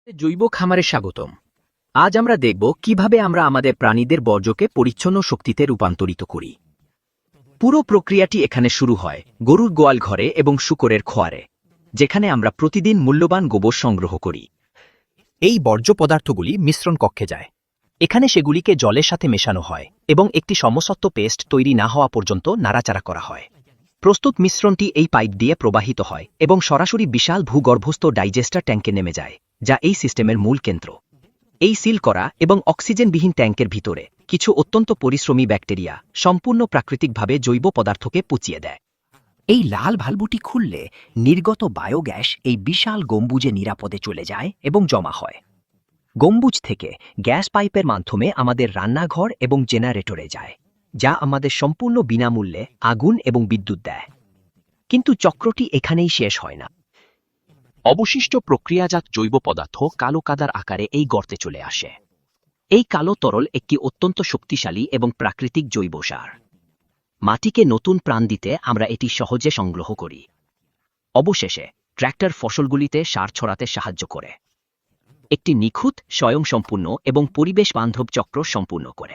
জৈব খামারে স্বাগতম। আজ আমরা দেখব কিভাবে আমরা আমাদের প্রাণীদের বর্জ্যকে পরিচ্ছন্ন শক্তিতে রূপান্তরিত করি। পুরো প্রক্রিয়াটি এখানে শুরু হয় গরুর গোয়াল ঘরে এবং শূকরের খোয়ারে, যেখানে আমরা প্রতিদিন মূল্যবান গোবর সংগ্রহ করি। এই বর্জ্য পদার্থগুলি মিশ্রণ কক্ষে যায়। এখানে সেগুলিকে জলের সাথে মেশানো হয় এবং একটি সমসত্ব পেস্ট তৈরি না হওয়া পর্যন্ত নাড়াচাড়া করা হয়। প্রস্তুত মিশ্রণটি এই পাইপ দিয়ে প্রবাহিত হয় এবং সরাসরি বিশাল ভূগর্ভস্থ ডাইজেস্টার ট্যাঙ্কে নেমে যায়, যা এই সিস্টেমের মূল কেন্দ্র। এই সিল করা এবং অক্সিজেনবিহীন ট্যাঙ্কের ভিতরে কিছু অত্যন্ত পরিশ্রমী ব্যাকটেরিয়া সম্পূর্ণ প্রাকৃতিকভাবে জৈব পদার্থকে পচিয়ে দেয়। এই লাল ভালভটি খুললে নির্গত বায়োগ্যাস এই বিশাল গম্বুজে নিরাপদে চলে যায় এবং জমা হয়। গম্বুজ থেকে গ্যাস পাইপের মাধ্যমে আমাদের রান্নাঘর এবং জেনারেটরে যায়, যা আমাদের সম্পূর্ণ বিনামূল্যে আগুন এবং বিদ্যুৎ দেয়। কিন্তু চক্রটি এখানেই শেষ হয় না। অবশিষ্ট প্রক্রিয়াজাত জৈব পদার্থ কালো কাদার আকারে এই গর্তে চলে আসে। এই কালো তরল একটি অত্যন্ত শক্তিশালী এবং প্রাকৃতিক জৈব সার। মাটিকে নতুন প্রাণ দিতে আমরা এটি সহজে সংগ্রহ করি। অবশেষে ট্র্যাক্টর ফসলগুলিতে সার ছড়াতে সাহায্য করে, একটি নিখুঁত, স্বয়ংসম্পূর্ণ এবং পরিবেশ বান্ধব চক্র সম্পূর্ণ করে।